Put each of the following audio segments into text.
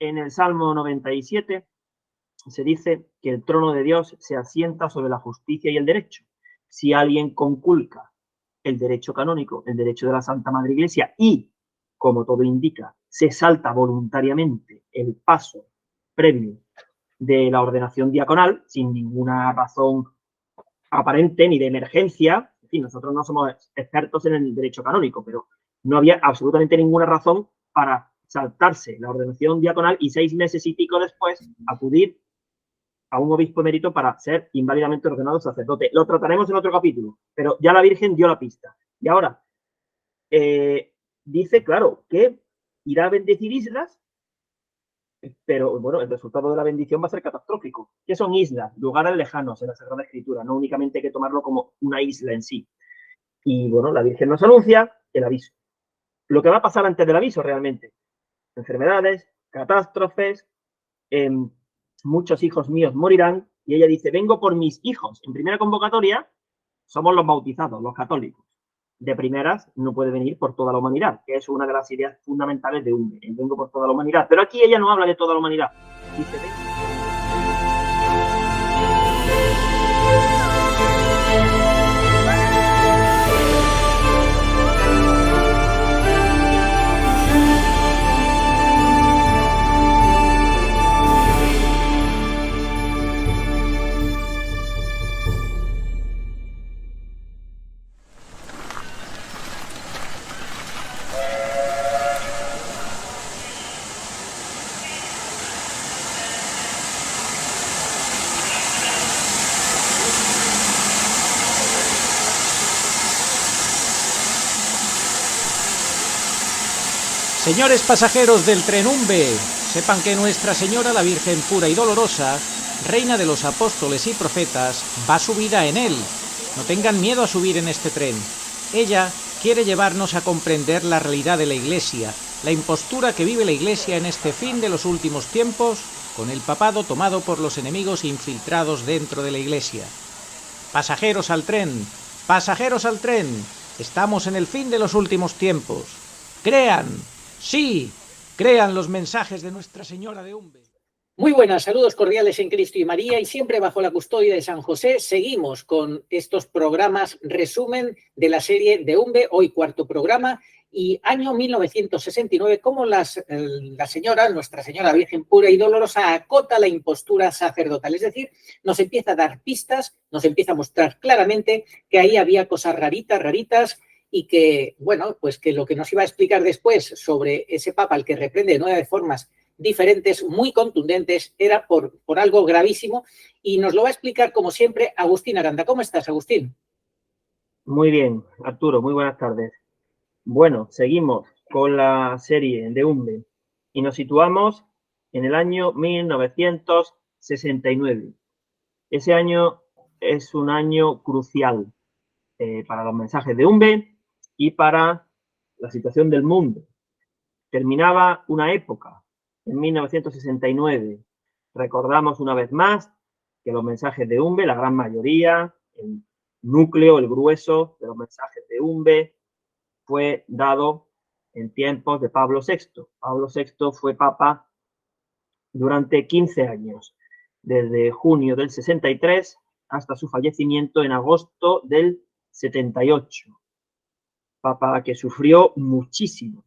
En el Salmo 97 se dice que el trono de Dios se asienta sobre la justicia y el derecho. Si alguien conculca el derecho canónico, el derecho de la Santa Madre Iglesia y, como todo indica, se salta voluntariamente el paso previo de la ordenación diaconal sin ninguna razón aparente ni de emergencia. En fin, nosotros no somos expertos en el derecho canónico, pero no había absolutamente ninguna razón para saltarse la ordenación diaconal y 6 meses y pico después acudir a un obispo emérito para ser inválidamente ordenado sacerdote. Lo trataremos en otro capítulo, pero ya la Virgen dio la pista. Y ahora, dice, claro, que irá a bendecir islas, pero bueno, el resultado de la bendición va a ser catastrófico. ¿Qué son islas? Lugares lejanos en la Sagrada Escritura, no únicamente hay que tomarlo como una isla en sí. Y bueno, la Virgen nos anuncia el aviso. Lo que va a pasar antes del aviso realmente. Enfermedades, catástrofes, muchos hijos míos morirán, y ella dice, vengo por mis hijos. En primera convocatoria somos los bautizados, los católicos. De primeras no puede venir por toda la humanidad, que es una de las ideas fundamentales de Unbe, el vengo por toda la humanidad. Pero aquí ella no habla de toda la humanidad. Dice, Señores pasajeros del tren Umbe, sepan que Nuestra Señora, la Virgen pura y dolorosa, reina de los apóstoles y profetas, va subida en él. No tengan miedo a subir en este tren. Ella quiere llevarnos a comprender la realidad de la Iglesia, la impostura que vive la Iglesia en este fin de los últimos tiempos, con el papado tomado por los enemigos infiltrados dentro de la Iglesia. Pasajeros al tren, estamos en el fin de los últimos tiempos. Crean. Sí, crean los mensajes de Nuestra Señora de Umbe. Muy buenas, saludos cordiales en Cristo y María, y siempre bajo la custodia de San José. Seguimos con estos programas resumen de la serie de Umbe, hoy 4º programa, y año 1969, cómo la señora, Nuestra Señora Virgen pura y dolorosa, acota la impostura sacerdotal, es decir, nos empieza a dar pistas, nos empieza a mostrar claramente que ahí había cosas raritas, y que, bueno, pues que lo que nos iba a explicar después sobre ese papa al que reprende de 9 formas diferentes, muy contundentes, era por algo gravísimo, y nos lo va a explicar, como siempre, Agustín Aranda. ¿Cómo estás, Agustín? Muy bien, Arturo, muy buenas tardes. Bueno, seguimos con la serie de Umbe y nos situamos en el año 1969. Ese año es un año crucial para los mensajes de Umbe y para la situación del mundo. Terminaba una época, en 1969. Recordamos una vez más que los mensajes de Umbe, la gran mayoría, el núcleo, el grueso de los mensajes de Umbe, fue dado en tiempos de Pablo VI. Pablo VI fue papa durante 15 años, desde junio del 63 hasta su fallecimiento en agosto del 78. Papa que sufrió muchísimo,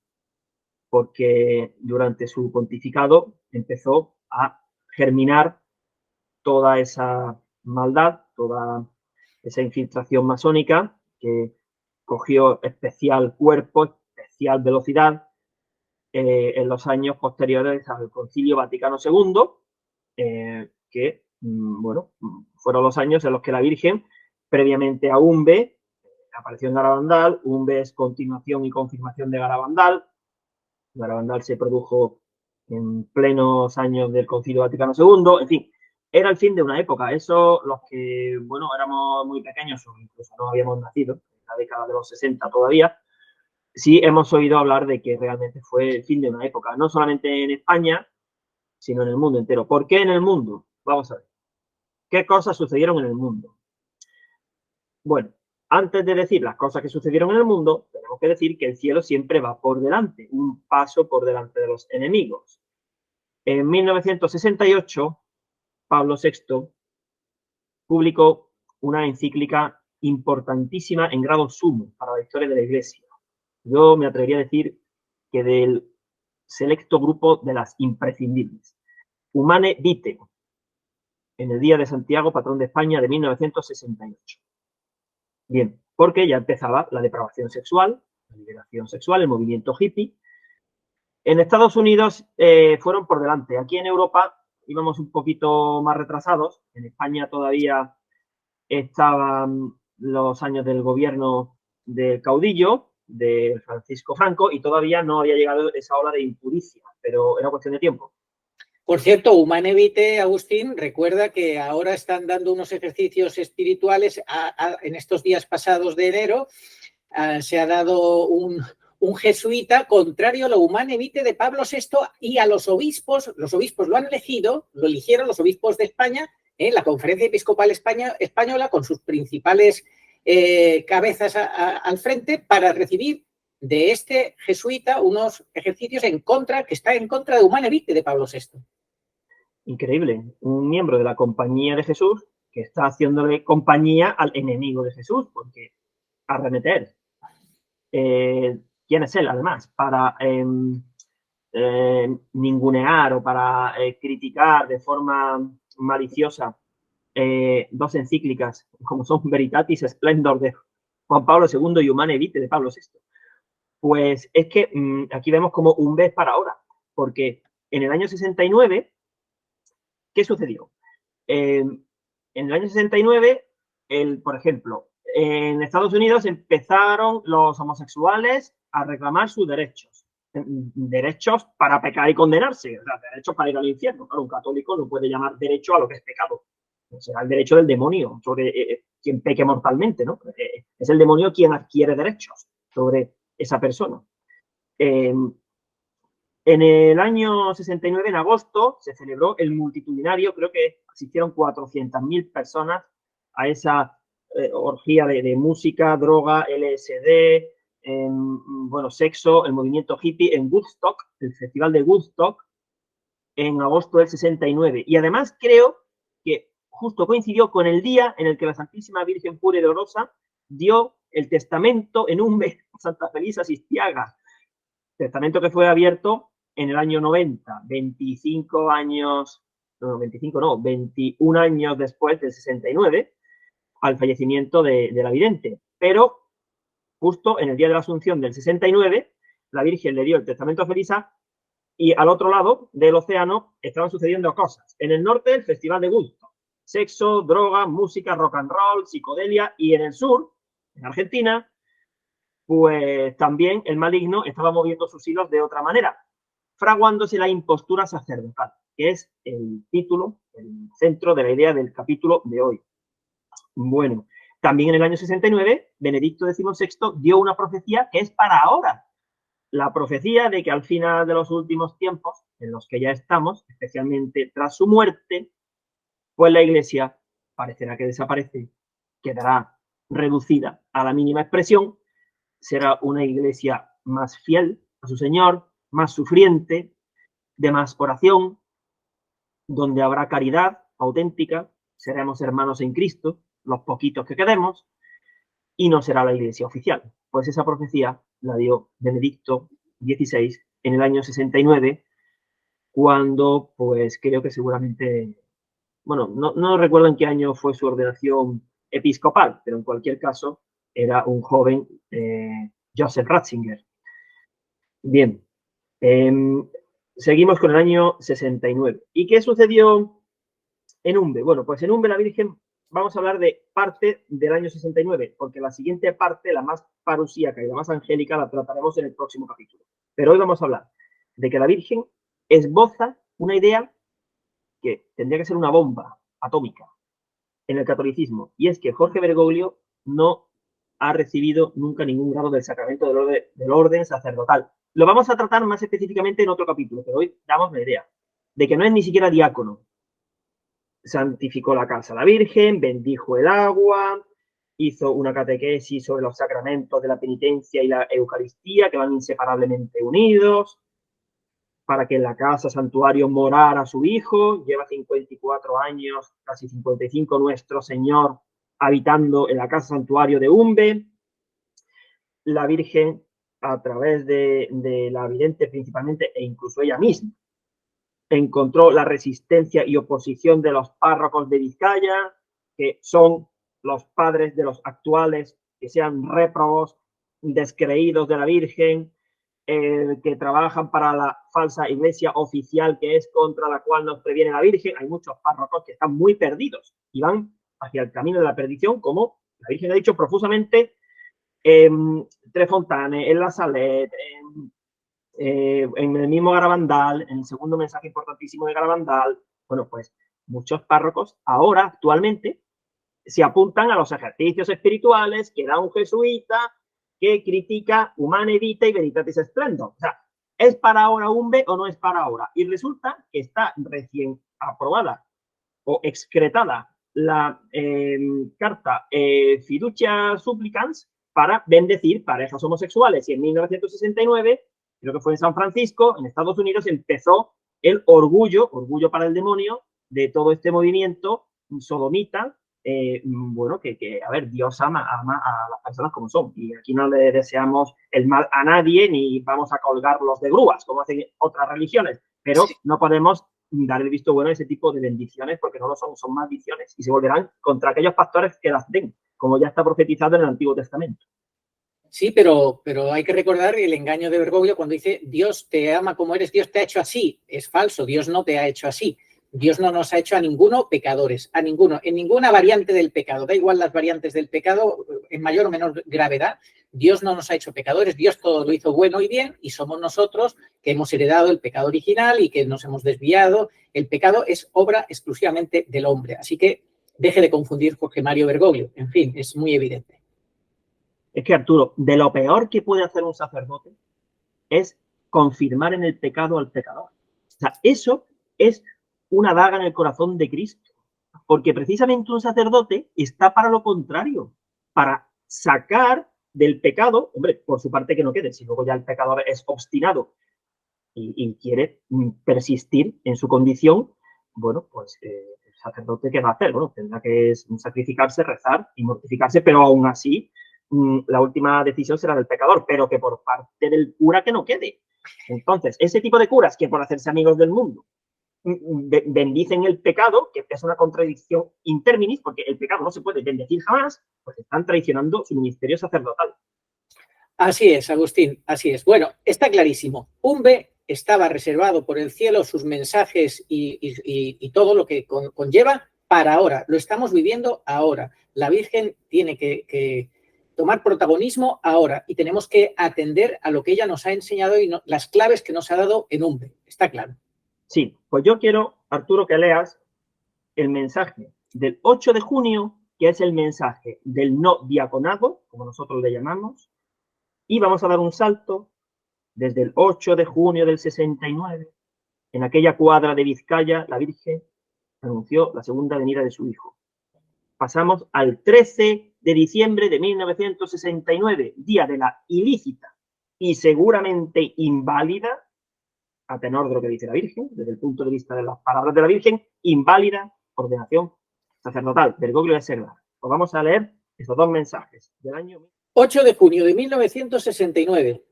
porque durante su pontificado empezó a germinar toda esa maldad, toda esa infiltración masónica que cogió especial cuerpo, especial velocidad en los años posteriores al Concilio Vaticano II, que, bueno, fueron los años en los que la Virgen, previamente a Umbe, apareció en Garabandal. Umbe es continuación y confirmación de Garabandal. Garabandal se produjo en plenos años del Concilio Vaticano II. En fin, era el fin de una época. Eso, los que, bueno, éramos muy pequeños o incluso no habíamos nacido, en la década de los 60 todavía, sí hemos oído hablar de que realmente fue el fin de una época, no solamente en España, sino en el mundo entero. ¿Por qué en el mundo? Vamos a ver. ¿Qué cosas sucedieron en el mundo? Bueno, antes de decir las cosas que sucedieron en el mundo, tenemos que decir que el cielo siempre va por delante, un paso por delante de los enemigos. En 1968, Pablo VI publicó una encíclica importantísima en grado sumo para la historia de la Iglesia. Yo me atrevería a decir que del selecto grupo de las imprescindibles. Humane Vitae, en el Día de Santiago, patrón de España, de 1968. Bien, porque ya empezaba la depravación sexual, la liberación sexual, el movimiento hippie. En Estados Unidos fueron por delante. Aquí en Europa íbamos un poquito más retrasados. En España todavía estaban los años del gobierno del caudillo, de Francisco Franco, y todavía no había llegado esa ola de impuricia, pero era cuestión de tiempo. Por cierto, Humane Vitae, Agustín, recuerda que ahora están dando unos ejercicios espirituales en estos días pasados de enero. Se ha dado un jesuita contrario a la Humane Vitae de Pablo VI y a los obispos lo han elegido, lo eligieron los obispos de España en la Conferencia Episcopal Española con sus principales cabezas al frente para recibir de este jesuita unos ejercicios que está en contra de Humane Vitae de Pablo VI. Increíble, un miembro de la Compañía de Jesús que está haciéndole compañía al enemigo de Jesús, porque arremeter. ¿Quién es él, además? Para ningunear o para criticar de forma maliciosa dos encíclicas, como son Veritatis Splendor de Juan Pablo II y Humane Vitae de Pablo VI. Pues es que aquí vemos como un vez para ahora, porque en el año 69, ¿qué sucedió? En el año 69, por ejemplo, en Estados Unidos empezaron los homosexuales a reclamar sus derechos. Derechos para pecar y condenarse, o sea, derechos para ir al infierno. Claro, un católico no puede llamar derecho a lo que es pecado. O sea, el derecho del demonio sobre quien peque mortalmente, ¿no? Es el demonio quien adquiere derechos sobre esa persona. En el año 69, en agosto, se celebró el multitudinario, creo que asistieron 400.000 personas a esa orgía de música, droga, LSD, bueno, sexo, el movimiento hippie en Woodstock, el festival de Woodstock, en agosto del 69. Y además creo que justo coincidió con el día en el que la Santísima Virgen Pura y Dolorosa dio el testamento en Umbe, Santa Felisa Sistiaga, testamento que fue abierto en el año 90, 25 años, no, 25 no, 21 años después del 69, al fallecimiento de la vidente. Pero justo en el día de la Asunción del 69, la Virgen le dio el testamento a Felisa y al otro lado del océano estaban sucediendo cosas. En el norte, el Festival de Woodstock. Sexo, droga, música, rock and roll, psicodelia. Y en el sur, en Argentina, pues también el maligno estaba moviendo sus hilos de otra manera, fraguándose la impostura sacerdotal, que es el título, el centro de la idea del capítulo de hoy. Bueno, también en el año 69, Benedicto XVI dio una profecía que es para ahora. La profecía de que al final de los últimos tiempos, en los que ya estamos, especialmente tras su muerte, pues la Iglesia parecerá que desaparece, quedará reducida a la mínima expresión, será una Iglesia más fiel a su Señor, más sufriente, de más oración, donde habrá caridad auténtica, seremos hermanos en Cristo, los poquitos que quedemos, y no será la Iglesia oficial. Pues esa profecía la dio Benedicto XVI en el año 69, cuando, pues creo que seguramente, bueno, no recuerdo en qué año fue su ordenación episcopal, pero en cualquier caso era un joven Joseph Ratzinger. Bien, seguimos con el año 69. ¿Y qué sucedió en Umbe? Bueno, pues en Umbe la Virgen, vamos a hablar de parte del año 69, porque la siguiente parte, la más parusíaca y la más angélica, la trataremos en el próximo capítulo. Pero hoy vamos a hablar de que la Virgen esboza una idea que tendría que ser una bomba atómica en el catolicismo, y es que Jorge Bergoglio no ha recibido nunca ningún grado del sacramento del orden sacerdotal. Lo vamos a tratar más específicamente en otro capítulo, pero hoy damos la idea de que no es ni siquiera diácono. Santificó la casa a la Virgen, bendijo el agua, hizo una catequesis sobre los sacramentos de la penitencia y la Eucaristía, que van inseparablemente unidos. para que en la casa santuario morara su hijo. Lleva 54 años, casi 55, nuestro Señor habitando en la casa santuario de Umbe. La Virgen, a través de la vidente principalmente, e incluso ella misma, encontró la resistencia y oposición de los párrocos de Vizcaya, que son los padres de los actuales, que sean réprobos, descreídos de la Virgen, que trabajan para la falsa iglesia oficial, que es contra la cual nos previene la Virgen. Hay muchos párrocos que están muy perdidos y van hacia el camino de la perdición, como la Virgen ha dicho profusamente en Tres Fontanes, en La Salet, en el mismo Garabandal, en el segundo mensaje importantísimo de Garabandal. Bueno, pues muchos párrocos ahora, actualmente, se apuntan a los ejercicios espirituales que da un jesuita que critica Humane Vitae y Veritatis Splendor. O sea, ¿es para ahora Umbe o no es para ahora? Y resulta que está recién aprobada o excretada la carta Fiducia Supplicans para bendecir parejas homosexuales. Y en 1969, creo que fue en San Francisco, en Estados Unidos, empezó el orgullo para el demonio de todo este movimiento sodomita. Bueno, a ver, Dios ama a las personas como son, y aquí no le deseamos el mal a nadie, ni vamos a colgarlos de grúas, como hacen otras religiones, pero sí, no podemos dar el visto bueno a ese tipo de bendiciones, porque no lo son, son maldiciones, y se volverán contra aquellos pastores que las den, como ya está profetizado en el Antiguo Testamento. Sí, pero hay que recordar el engaño de Bergoglio cuando dice Dios te ama como eres, Dios te ha hecho así. Es falso, Dios no te ha hecho así. Dios no nos ha hecho a ninguno pecadores, a ninguno, en ninguna variante del pecado. Da igual las variantes del pecado, en mayor o menor gravedad. Dios no nos ha hecho pecadores, Dios todo lo hizo bueno y bien, y somos nosotros que hemos heredado el pecado original y que nos hemos desviado. El pecado es obra exclusivamente del hombre. Así que deje de confundir Jorge Mario Bergoglio. En fin, es muy evidente. Es que, Arturo, de lo peor que puede hacer un sacerdote es confirmar en el pecado al pecador. O sea, eso es una daga en el corazón de Cristo, porque precisamente un sacerdote está para lo contrario, para sacar del pecado, hombre, por su parte que no quede, si luego ya el pecador es obstinado y quiere persistir en su condición, bueno, pues el sacerdote, ¿qué va a hacer? Bueno, tendrá que sacrificarse, rezar y mortificarse, pero aún así la última decisión será del pecador, pero que por parte del cura que no quede. Entonces, ese tipo de curas que por hacerse amigos del mundo bendicen el pecado, que es una contradicción in terminis, porque el pecado no se puede bendecir jamás, pues están traicionando su ministerio sacerdotal. Así es, Agustín, así es. Bueno, está clarísimo. Umbe estaba reservado por el cielo, sus mensajes y todo lo que conlleva para ahora. Lo estamos viviendo ahora. La Virgen tiene que tomar protagonismo ahora y tenemos que atender a lo que ella nos ha enseñado y las claves que nos ha dado en Umbe. Está claro. Sí, pues yo quiero, Arturo, que leas el mensaje del 8 de junio, que es el mensaje del no diaconado, como nosotros le llamamos, y vamos a dar un salto desde el 8 de junio del 69. En aquella cuadra de Vizcaya, la Virgen anunció la segunda venida de su hijo. Pasamos al 13 de diciembre de 1969, día de la ilícita y seguramente inválida, a tenor de lo que dice la Virgen, desde el punto de vista de las palabras de la Virgen, inválida ordenación sacerdotal, Bergoglio de Seglar. Pues vamos a leer estos dos mensajes del año 8 de junio de 1969.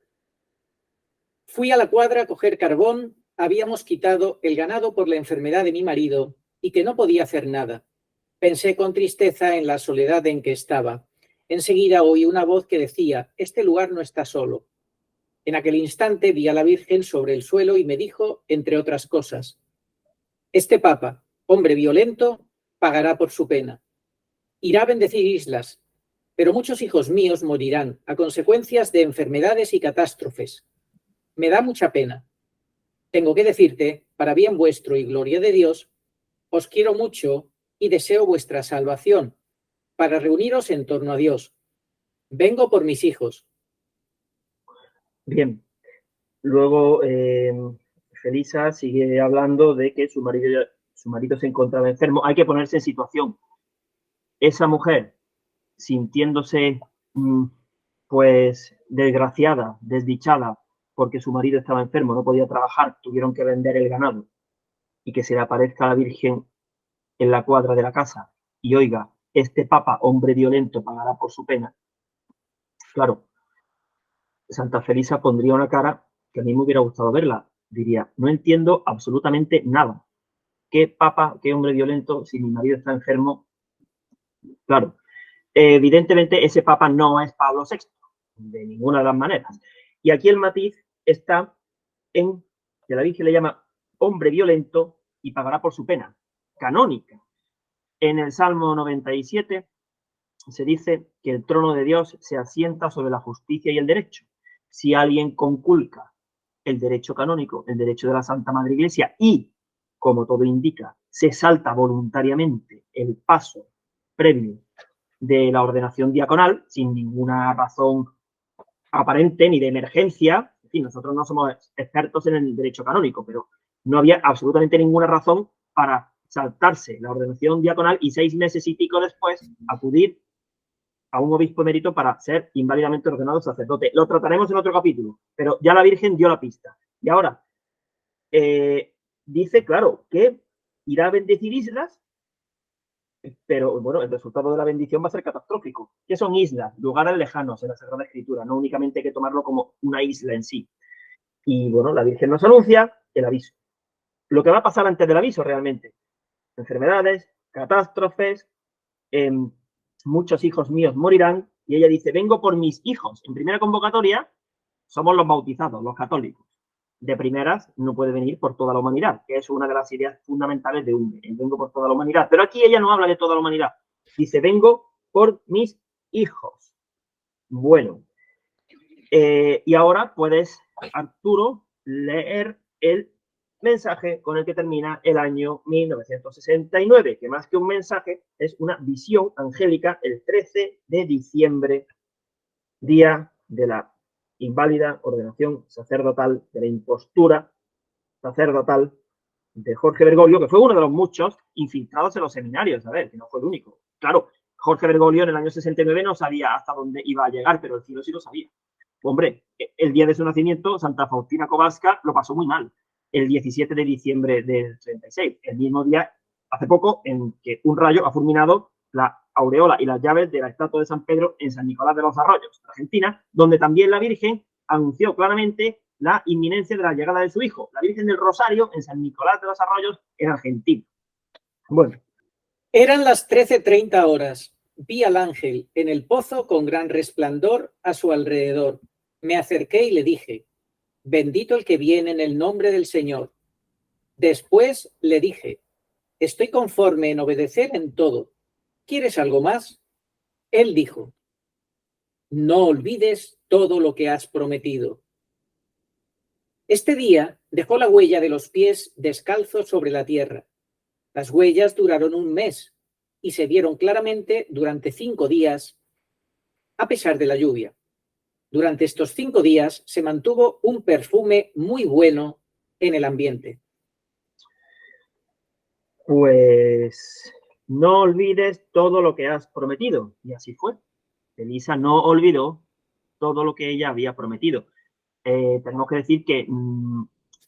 Fui a la cuadra a coger carbón, habíamos quitado el ganado por la enfermedad de mi marido y que no podía hacer nada. Pensé con tristeza en la soledad en que estaba. Enseguida oí una voz que decía, este lugar no está solo. En aquel instante vi a la Virgen sobre el suelo y me dijo, entre otras cosas, este papa, hombre violento, pagará por su pena. Irá a bendecir islas, pero muchos hijos míos morirán a consecuencias de enfermedades y catástrofes. Me da mucha pena. Tengo que decirte, para bien vuestro y gloria de Dios, os quiero mucho y deseo vuestra salvación, para reuniros en torno a Dios. Vengo por mis hijos. Bien. Luego, Felisa sigue hablando de que su marido se encontraba enfermo. Hay que ponerse en situación. Esa mujer, sintiéndose, pues, desgraciada, desdichada, porque su marido estaba enfermo, no podía trabajar, tuvieron que vender el ganado, y que se le aparezca a la Virgen en la cuadra de la casa y oiga, este papa, hombre violento, pagará por su pena. Claro, Santa Felisa pondría una cara que a mí me hubiera gustado verla. Diría, no entiendo absolutamente nada. ¿Qué papa, qué hombre violento, si mi marido está enfermo? Claro, evidentemente ese papa no es Pablo VI, de ninguna de las maneras. Y aquí el matiz está en que la Virgen le llama hombre violento y pagará por su pena, canónica. En el Salmo 97 se dice que el trono de Dios se asienta sobre la justicia y el derecho. Si alguien conculca el derecho canónico, el derecho de la Santa Madre Iglesia y, como todo indica, se salta voluntariamente el paso previo de la ordenación diaconal sin ninguna razón aparente ni de emergencia, en fin, nosotros no somos expertos en el derecho canónico, pero no había absolutamente ninguna razón para saltarse la ordenación diaconal y 6 meses y pico después acudir a un obispo emérito para ser inválidamente ordenado sacerdote. Lo trataremos en otro capítulo, pero ya la Virgen dio la pista. Y ahora, dice, claro, que irá a bendecir islas, pero bueno, el resultado de la bendición va a ser catastrófico. ¿Qué son islas? Lugares lejanos en la Sagrada Escritura, no únicamente hay que tomarlo como una isla en sí. Y bueno, la Virgen nos anuncia el aviso. Lo que va a pasar antes del aviso realmente. Enfermedades, catástrofes, muchos hijos míos morirán, y ella dice, vengo por mis hijos. En primera convocatoria somos los bautizados, los católicos. De primeras no puede venir por toda la humanidad, que es una de las ideas fundamentales de Unbe, vengo por toda la humanidad. Pero aquí ella no habla de toda la humanidad, dice, vengo por mis hijos. Bueno, y ahora puedes, Arturo, leer el mensaje con el que termina el año 1969, que más que un mensaje es una visión angélica el 13 de diciembre, día de la inválida ordenación sacerdotal, de la impostura sacerdotal de Jorge Bergoglio, que fue uno de los muchos infiltrados en los seminarios, a ver, que no fue el único. Claro, Jorge Bergoglio en el año 69 no sabía hasta dónde iba a llegar, pero el cielo sí lo sabía. Hombre, el día de su nacimiento, Santa Faustina Kowalska lo pasó muy mal, el 17 de diciembre del 36, el mismo día, hace poco, en que un rayo ha fulminado la aureola y las llaves de la estatua de San Pedro en San Nicolás de los Arroyos, Argentina, donde también la Virgen anunció claramente la inminencia de la llegada de su hijo, la Virgen del Rosario, en San Nicolás de los Arroyos, en Argentina. Bueno. Eran las 13:30 horas. Vi al ángel en el pozo con gran resplandor a su alrededor. Me acerqué y le dije, bendito el que viene en el nombre del Señor. Después le dije, estoy conforme en obedecer en todo. ¿Quieres algo más? Él dijo, no olvides todo lo que has prometido. Este día dejó la huella de los pies descalzos sobre la tierra. Las huellas duraron un mes y se vieron claramente durante 5 días, a pesar de la lluvia. Durante estos 5 días se mantuvo un perfume muy bueno en el ambiente. Pues no olvides todo lo que has prometido. Y así fue. Elisa no olvidó todo lo que ella había prometido. Tenemos que decir que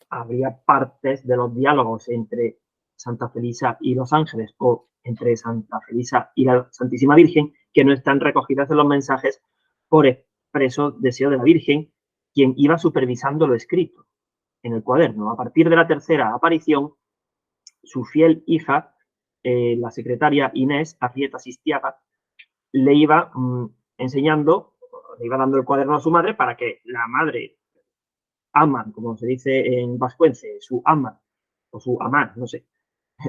habría partes de los diálogos entre Santa Felisa y los ángeles o entre Santa Felisa y la Santísima Virgen que no están recogidas en los mensajes por expreso deseo de la Virgen, quien iba supervisando lo escrito en el cuaderno. A partir de la tercera aparición, su fiel hija, la secretaria Inés Arrieta Sistiaga, le iba enseñando, le iba dando el cuaderno a su madre para que la madre ama, como se dice en vascuence, su ama, o su amar, no sé,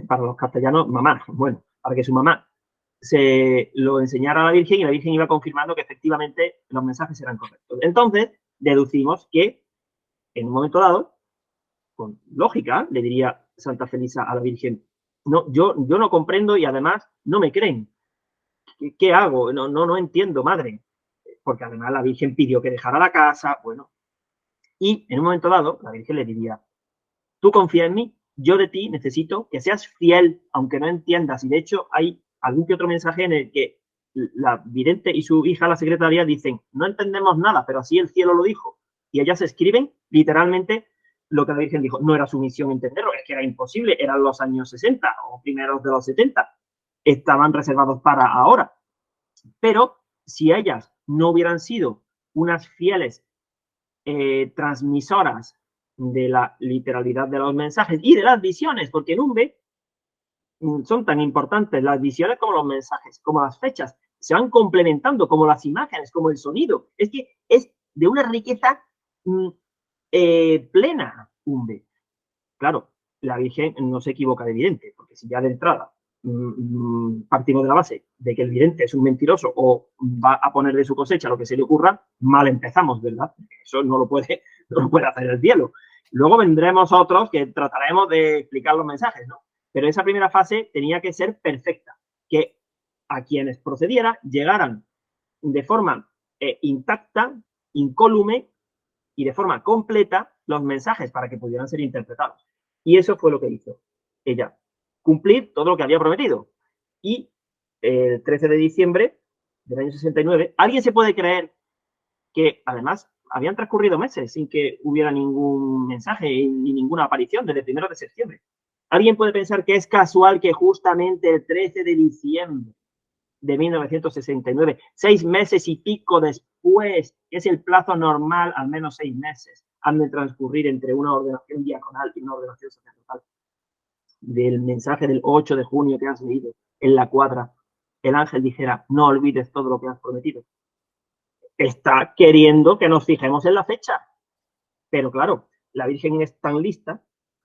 para los castellanos, mamá, bueno, para que su mamá se lo enseñara a la Virgen y la Virgen iba confirmando que efectivamente los mensajes eran correctos. Entonces, deducimos que en un momento dado, con lógica, le diría Santa Felisa a la Virgen, no, yo no comprendo y además no me creen. ¿Qué hago? No entiendo, madre. Porque además la Virgen pidió que dejara la casa, bueno. Y en un momento dado, la Virgen le diría, tú confía en mí, yo de ti necesito que seas fiel, aunque no entiendas. Y de hecho hay algún que otro mensaje en el que la vidente y su hija, la secretaria, dicen, no entendemos nada, pero así el cielo lo dijo. Y ellas escriben literalmente lo que la Virgen dijo. No era su misión entenderlo, es que era imposible, eran los años 60 o primeros de los 70. Estaban reservados para ahora. Pero si ellas no hubieran sido unas fieles transmisoras de la literalidad de los mensajes y de las visiones, porque en UNBE son tan importantes las visiones como los mensajes, como las fechas, se van complementando, como las imágenes, como el sonido. Es que es de una riqueza plena UNBE. Claro, la Virgen no se equivoca de vidente, porque si ya de entrada partimos de la base de que el vidente es un mentiroso o va a poner de su cosecha lo que se le ocurra, mal empezamos, ¿verdad? Eso no lo puede hacer el cielo. Luego vendremos otros que trataremos de explicar los mensajes, ¿no? Pero esa primera fase tenía que ser perfecta, que a quienes procediera llegaran de forma intacta, incólume y de forma completa los mensajes para que pudieran ser interpretados. Y eso fue lo que hizo ella, cumplir todo lo que había prometido. Y el 13 de diciembre del año 69, ¿alguien se puede creer que además habían transcurrido meses sin que hubiera ningún mensaje ni ninguna aparición desde el 1 de septiembre? ¿Alguien puede pensar que es casual que justamente el 13 de diciembre de 1969, 6 meses y pico después, que es el plazo normal, al menos 6 meses, han de transcurrir entre una ordenación diaconal y una ordenación sacerdotal, del mensaje del 8 de junio que has leído en la cuadra, el ángel dijera, no olvides todo lo que has prometido? Está queriendo que nos fijemos en la fecha. Pero claro, la Virgen es tan lista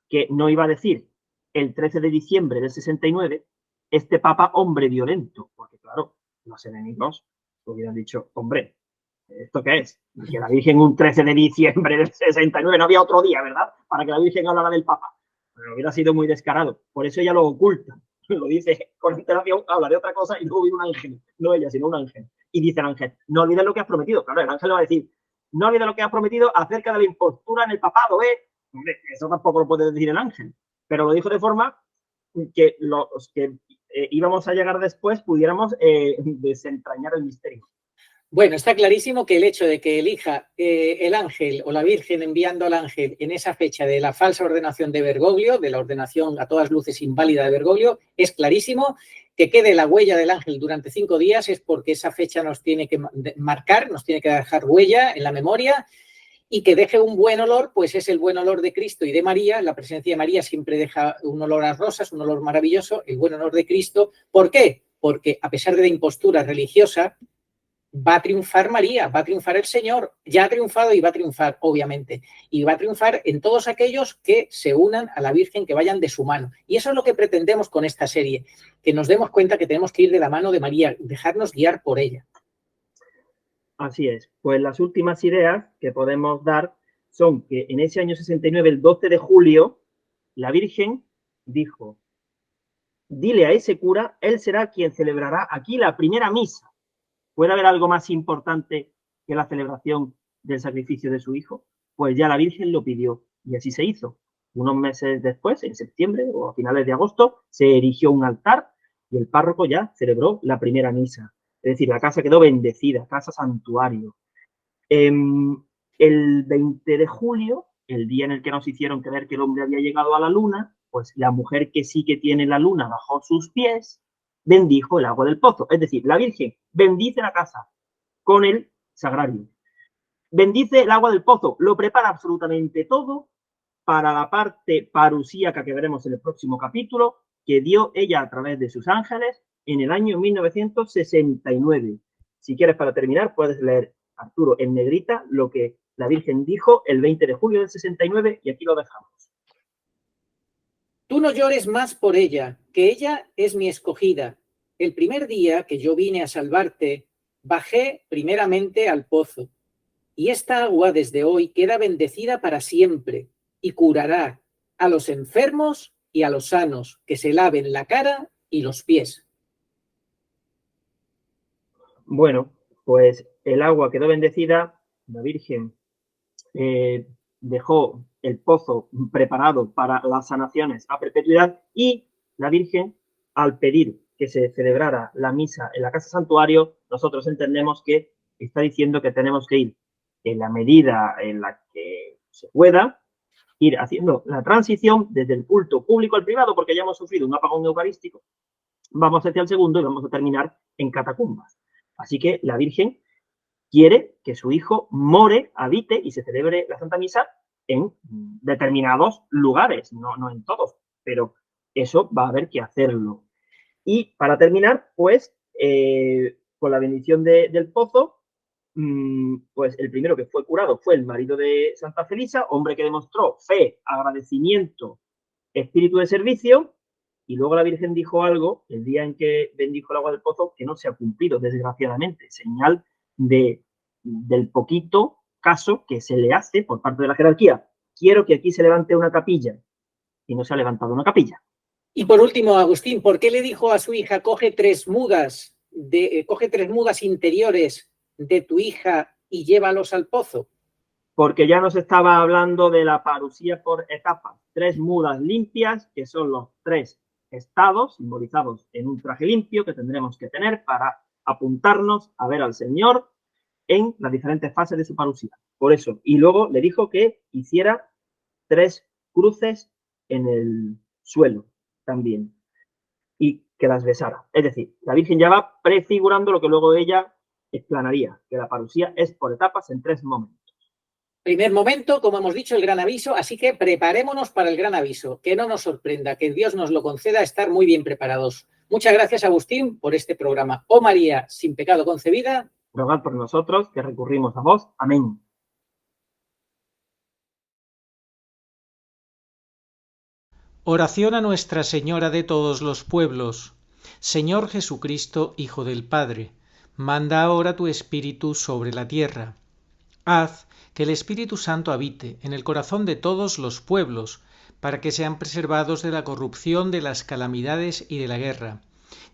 que no iba a decir el 13 de diciembre del 69, este papa hombre violento, porque claro, los enemigos hubieran dicho, hombre, ¿esto qué es? Que la Virgen un 13 de diciembre del 69, no había otro día, ¿verdad? Para que la Virgen hablara del papa. Pero hubiera sido muy descarado. Por eso ella lo oculta. Lo dice con antelación, habla de otra cosa y luego viene un ángel. No ella, sino un ángel. Y dice el ángel, no olvides lo que has prometido. Claro, el ángel le va a decir, no olvides lo que has prometido acerca de la impostura en el papado, ¿eh? Hombre, eso tampoco lo puede decir el ángel. Pero lo dijo de forma que los que íbamos a llegar después pudiéramos desentrañar el misterio. Bueno, está clarísimo que el hecho de que elija el ángel o la Virgen enviando al ángel en esa fecha de la falsa ordenación de Bergoglio, de la ordenación a todas luces inválida de Bergoglio, es clarísimo. Que quede la huella del ángel durante 5 días es porque esa fecha nos tiene que marcar, nos tiene que dejar huella en la memoria, y que deje un buen olor, pues es el buen olor de Cristo y de María. La presencia de María siempre deja un olor a rosas, un olor maravilloso, el buen olor de Cristo. ¿Por qué? Porque a pesar de la impostura religiosa, va a triunfar María, va a triunfar el Señor, ya ha triunfado y va a triunfar, obviamente, y va a triunfar en todos aquellos que se unan a la Virgen, que vayan de su mano. Y eso es lo que pretendemos con esta serie, que nos demos cuenta que tenemos que ir de la mano de María, dejarnos guiar por ella. Así es. Pues las últimas ideas que podemos dar son que en ese año 69, el 12 de julio, la Virgen dijo, dile a ese cura, él será quien celebrará aquí la primera misa. ¿Puede haber algo más importante que la celebración del sacrificio de su hijo? Pues ya la Virgen lo pidió y así se hizo. Unos meses después, en septiembre o a finales de agosto, se erigió un altar y el párroco ya celebró la primera misa. Es decir, la casa quedó bendecida, casa santuario. El 20 de julio, el día en el que nos hicieron creer que el hombre había llegado a la luna, pues la mujer que sí que tiene la luna bajo sus pies, bendijo el agua del pozo. Es decir, la Virgen bendice la casa con el sagrario. Bendice el agua del pozo, lo prepara absolutamente todo para la parte parusíaca que veremos en el próximo capítulo, que dio ella a través de sus ángeles en el año 1969. Si quieres, para terminar, puedes leer, Arturo, en negrita, lo que la Virgen dijo el 20 de julio del 69 y aquí lo dejamos. Tú no llores más por ella, que ella es mi escogida. El primer día que yo vine a salvarte, bajé primeramente al pozo, y esta agua desde hoy queda bendecida para siempre y curará a los enfermos y a los sanos, que se laven la cara y los pies. Bueno, pues el agua quedó bendecida, la Virgen dejó el pozo preparado para las sanaciones a perpetuidad y la Virgen, al pedir que se celebrara la misa en la casa santuario, nosotros entendemos que está diciendo que tenemos que ir en la medida en la que se pueda, ir haciendo la transición desde el culto público al privado, porque ya hemos sufrido un apagón eucarístico, vamos hacia el segundo y vamos a terminar en catacumbas. Así que la Virgen quiere que su hijo more, habite y se celebre la Santa Misa en determinados lugares, no en todos, pero eso va a haber que hacerlo. Y para terminar, pues, con la bendición del pozo, pues el primero que fue curado fue el marido de Santa Felisa, hombre que demostró fe, agradecimiento, espíritu de servicio, y luego la Virgen dijo algo el día en que bendijo el agua del pozo que no se ha cumplido, desgraciadamente, señal del poquito caso que se le hace por parte de la jerarquía. Quiero que aquí se levante una capilla, y no se ha levantado una capilla. Y por último, Agustín, ¿por qué le dijo a su hija, coge tres mudas interiores de tu hija y llévalos al pozo? Porque ya nos estaba hablando de la parusía por etapas. 3 mudas limpias, que son los 3 estados simbolizados en un traje limpio que tendremos que tener para apuntarnos a ver al Señor en las diferentes fases de su parusía. Por eso. Y luego le dijo que hiciera 3 cruces en el suelo también y que las besara. Es decir, la Virgen ya va prefigurando lo que luego ella explanaría, que la parusía es por etapas en 3 momentos. Primer momento, como hemos dicho, el gran aviso, así que preparémonos para el gran aviso, que no nos sorprenda, que Dios nos lo conceda estar muy bien preparados. Muchas gracias, Agustín, por este programa. Oh María, sin pecado concebida, rogad por nosotros, que recurrimos a vos. Amén. Oración a Nuestra Señora de todos los pueblos. Señor Jesucristo, Hijo del Padre, manda ahora tu Espíritu sobre la tierra. Haz que el Espíritu Santo habite en el corazón de todos los pueblos, para que sean preservados de la corrupción, de las calamidades y de la guerra.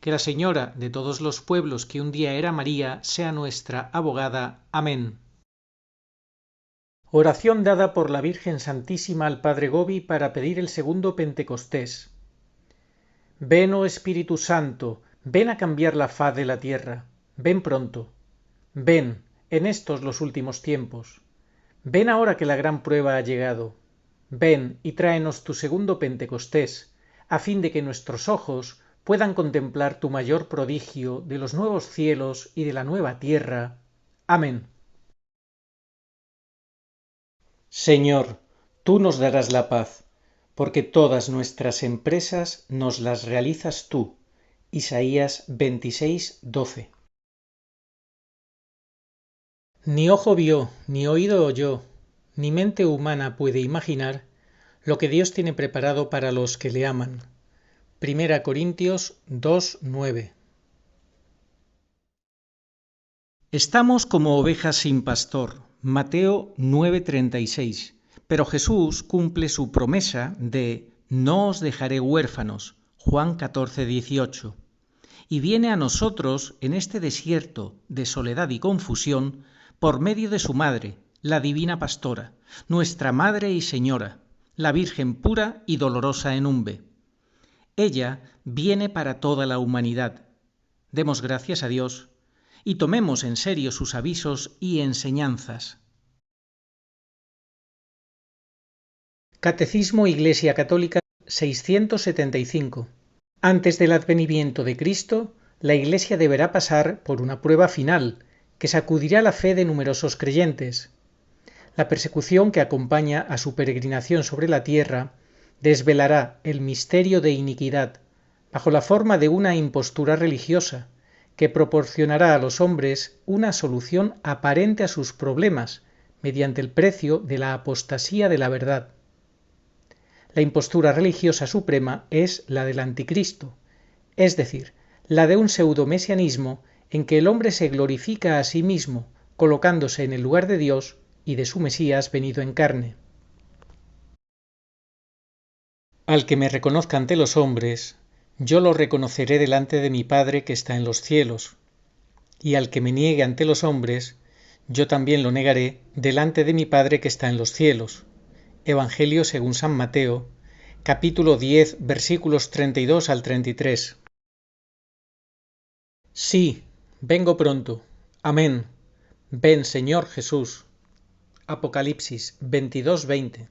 Que la Señora de todos los pueblos, que un día era María, sea nuestra abogada. Amén. Oración dada por la Virgen Santísima al Padre Gobi para pedir el segundo Pentecostés. Ven, oh Espíritu Santo, ven a cambiar la faz de la tierra. Ven pronto. Ven, en estos los últimos tiempos. Ven ahora que la gran prueba ha llegado. Ven y tráenos tu segundo Pentecostés, a fin de que nuestros ojos puedan contemplar tu mayor prodigio de los nuevos cielos y de la nueva tierra. Amén. Señor, tú nos darás la paz, porque todas nuestras empresas nos las realizas tú. Isaías 26:12. Ni ojo vio, ni oído oyó, ni mente humana puede imaginar lo que Dios tiene preparado para los que le aman. 1 Corintios 2:9. Estamos como ovejas sin pastor. Mateo 9:36. Pero Jesús cumple su promesa de no os dejaré huérfanos. Juan 14:18. Y viene a nosotros en este desierto de soledad y confusión por medio de su madre, la divina pastora, nuestra Madre y Señora, la Virgen pura y dolorosa en Umbe. Ella viene para toda la humanidad. Demos gracias a Dios y tomemos en serio sus avisos y enseñanzas. Catecismo Iglesia Católica 675. Antes del advenimiento de Cristo, la Iglesia deberá pasar por una prueba final, que sacudirá la fe de numerosos creyentes. La persecución que acompaña a su peregrinación sobre la tierra desvelará el misterio de iniquidad, bajo la forma de una impostura religiosa, que proporcionará a los hombres una solución aparente a sus problemas, mediante el precio de la apostasía de la verdad. La impostura religiosa suprema es la del anticristo, es decir, la de un pseudomesianismo en que el hombre se glorifica a sí mismo, colocándose en el lugar de Dios y de su Mesías venido en carne. Al que me reconozca ante los hombres, yo lo reconoceré delante de mi Padre que está en los cielos, y al que me niegue ante los hombres, yo también lo negaré delante de mi Padre que está en los cielos. Evangelio según San Mateo, capítulo 10, versículos 32 al 33. Sí, vengo pronto. Amén. Ven, Señor Jesús. Apocalipsis 22:20.